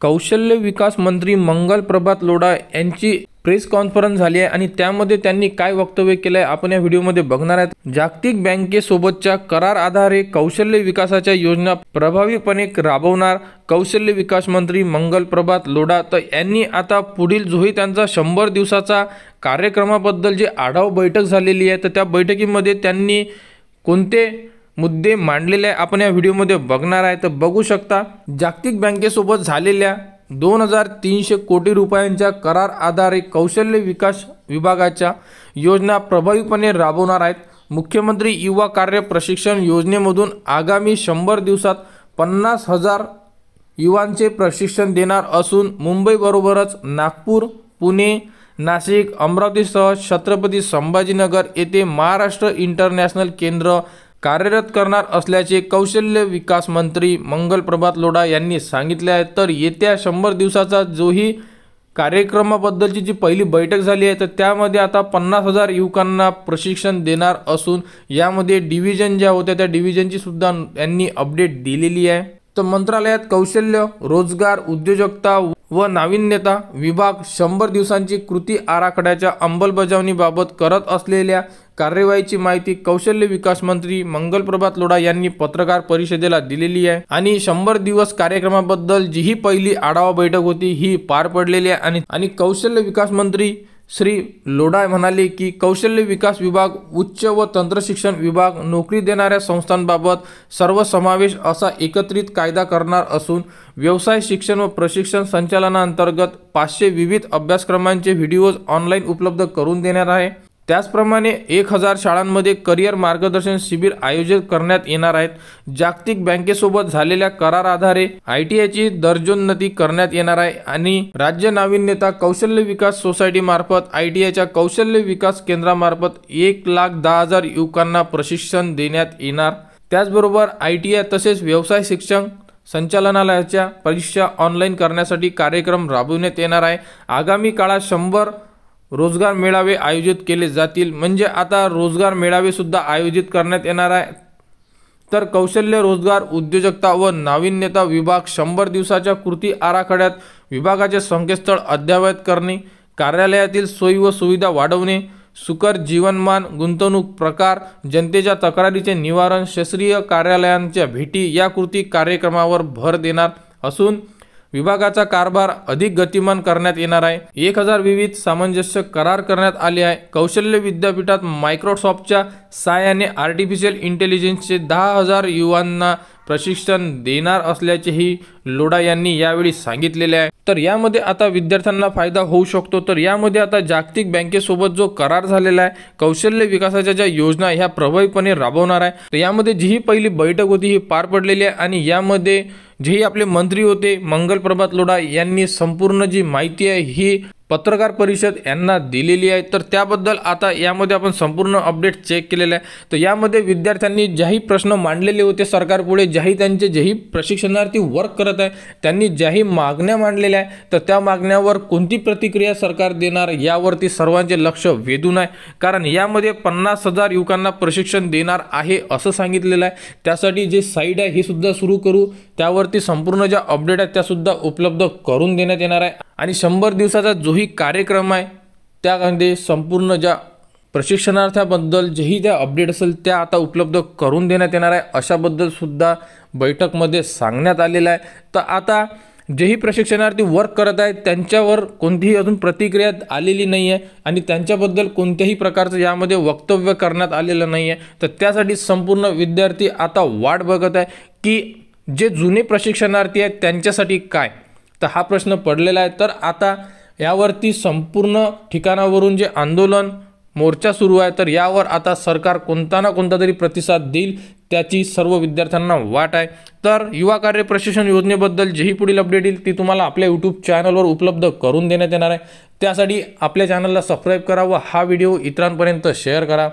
कौशल्य विकास मंत्री मंगल प्रभात लोढा यांची प्रेस कॉन्फरन्स झाली आहे आणि त्यामध्ये त्यांनी काय वक्तव्य केलं आहे आपण या व्हिडिओमध्ये बघणार आहोत। जागतिक बँकेसोबतच्या करार आधारे कौशल्य विकासाच्या योजना प्रभावीपणे राबवणार कौशल्य विकास मंत्री मंगल प्रभात लोढा तर यांनी आता पुढील जोही त्यांचा 100 दिवसाचा कार्यक्रमाबद्दल जी आढावा बैठक झालेली आहे तर त्या बैठकीमध्ये त्यांनी कोणते मुद्दे मांडलेले आपण या व्हिडिओमध्ये बघणार आहे। तर बघू शकता जागतिक बँकेसोबत झालेल्या 2300 कोटी रुपयांच्या करार आधारे कौशल्य विकास विभागाच्या योजना प्रभावीपणे राबवणार आहेत। मुख्यमंत्री युवा कार्य प्रशिक्षण योजनेमधून आगामी 100 दिवसात 50,000 युवांचे प्रशिक्षण देणार असून मुंबईबरोबरच नागपूर, पुणे, नाशिक, अमरावतीसह छत्रपती संभाजीनगर येथे महाराष्ट्र इंटरनॅशनल केंद्र कार्यरत करणार असल्याचे कौशल्य विकास मंत्री मंगल प्रभात लोढा यांनी सांगितले आहे। तर येत्या 100 दिवसाचा जोही कार्यक्रमाबद्दलची जी पहिली बैठक झाली आहे तर त्यामध्ये आता 50,000 युवकांना प्रशिक्षण देणार असून यामध्ये डिव्हिजन ज्या होत्या त्या डिव्हिजनची सुद्धा यांनी अपडेट दिलेली आहे। तर मंत्रालयात कौशल्य, रोजगार, उद्योजकता व नाविन्यता विभाग 100 दिवसांची कृती आराखड्याच्या अंमलबजावणीबाबत करत असलेल्या कार्यवाहीची माहिती कौशल्य विकास मंत्री मंगल प्रभात लोढा यांनी पत्रकार परिषदेला दिलेली आहे आणि 100 दिवस कार्यक्रमाबद्दल जी ही पहिली आढावा बैठक होती ही पार पडलेली आहे आणि कौशल्य विकास मंत्री श्री लोढा म्हणाले की कौशल्य विकास विभाग, उच्च व तंत्र शिक्षण विभाग, नोकरी देणाऱ्या संस्थांबाबत सर्वसमावेश असा एकत्रित कायदा करणार असून व्यवसाय शिक्षण व प्रशिक्षण संचालनांतर्गत 500 विविध अभ्यासक्रमांचे व्हिडिओज ऑनलाईन उपलब्ध करून देणार आहे। त्याचप्रमाणे 1000 शाळांमध्ये करिअर मार्गदर्शन शिबिर आयोजित करण्यात येणार आहेत। जागतिक बँकेसोबत झालेल्या करार आधारे ITIची दर्जोन्नती करण्यात येणार आहे आणि राज्य नाविन्यता कौशल्य विकास सोसायटी मार्फत ITIच्या कौशल्य विकास केंद्रामार्फत 1,10,000 युवकांना प्रशिक्षण देण्यात येणार। त्याचबरोबर ITI तसेच व्यवसाय शिक्षण संचालनालयाच्या परीक्षा ऑनलाईन करण्यासाठी कार्यक्रम राबवण्यात येणार आहे। आगामी काळात 100 रोजगार मेळावे आयोजित केले जातील म्हणजे आता रोजगार मेळावे सुद्धा आयोजित करण्यात येणार आहे। तर कौशल्य, रोजगार, उद्योजकता व नाविन्यता विभाग 100 दिवसाच्या कृती आराखड्यात विभागाचे संकेतस्थळ अद्ययावत करणे, कार्यालयातील सोयी व सुविधा वाढवणे, सुकर जीवनमान, गुंतवणूक प्रकार, जनतेच्या तक्रारीचे निवारण, शासकीय कार्यालयांच्या भेटी या कृती कार्यक्रमावर भर देणार असून विभागाचा कारभार अधिक गतिमान करण्यात येणार आहे। 1000 विविध सामंजस्य करार करण्यात आले आहे। कौशल्य विद्यापीठात मायक्रोसॉफ्टच्या सहाय्याने आर्टिफिशियल इंटेलिजन्सचे 10,000 युवांना प्रशिक्षण देणार असल्याचेही लोढा यांनी यावेळी सांगितलेले आहे। तर यामध्ये आता विद्यार्थ्यांना फायदा होऊ शकतो। तर यामध्ये आता जागतिक बँकेसोबत जो करार झालेला आहे कौशल्य विकासाच्या ज्या योजना ह्या प्रभावीपणे राबवणार आहे तर यामध्ये जी ही पहिली बैठक होती ही पार पडलेली आहे आणि यामध्ये जे आपले मंत्री होते मंगल प्रभात लोढा यांनी संपूर्ण जी माहिती आहे ही पत्रकार परिषद यांना दिलेली आहे। तर त्याबद्दल आता यामध्ये आपण संपूर्ण अपडेट चेक केलेले आहे। तर यामध्ये विद्यार्थ्यांनी ज्याही प्रश्न मांडलेले होते सरकारपुढे, जेही प्रशिक्षणार्थी वर्क करत आहे त्यांनी ज्याही मागण्या मांडलेल्या आहे तर त्या मागण्यावर कोणती प्रतिक्रिया सरकार देणार यावरती सर्वांचे लक्ष वेधून आहे। कारण यामध्ये 50,000 युवकांना प्रशिक्षण देणार आहे असं सांगितलेलं आहे। त्यासाठी जे साईट आहे ही सुद्धा सुरू करू, त्यावरती संपूर्ण ज्या अपडेट आहेत त्या सुद्धा उपलब्ध करून देण्यात येणार आहे आणि 100 दिवसाचा जोही कार्यक्रम आहे त्यामध्ये संपूर्ण ज्या प्रशिक्षणार्थ्याबद्दल जेही त्या अपडेट असेल त्या आता उपलब्ध करून देण्यात येणार आहे अशाबद्दल सुद्धा बैठकमध्ये सांगण्यात आलेलं आहे। तर आता जेही प्रशिक्षणार्थी वर्क करत आहेत त्यांच्यावर कोणतीही अजून प्रतिक्रिया आलेली नाही आहे आणि त्यांच्याबद्दल कोणत्याही प्रकारचं यामध्ये वक्तव्य करण्यात आलेलं नाही आहे। तर त्यासाठी संपूर्ण विद्यार्थी आता वाट बघत आहे की जे जुने प्रशिक्षणार्थी आहेत त्यांच्यासाठी काय, तर हा प्रश्न पडलेला आहे। तर आता यावरती संपूर्ण ठिकाणावरून जे आंदोलन मोर्चा सुरू आहे तर यावर आता सरकार कोणता ना कोणता तरी प्रतिसाद देईल त्याची सर्व विद्यार्थ्यांना वाट आहे। तर युवा कार्य प्रशिक्षण योजनेबद्दल जेही पुढील अपडेट येईल ती तुम्हाला आपल्या YouTube चॅनलवर उपलब्ध करून देण्यात येणार आहे। त्यासाठी आपल्या चॅनलला सबस्क्राईब करा व हा व्हिडिओ इतरांपर्यंत शेअर करा।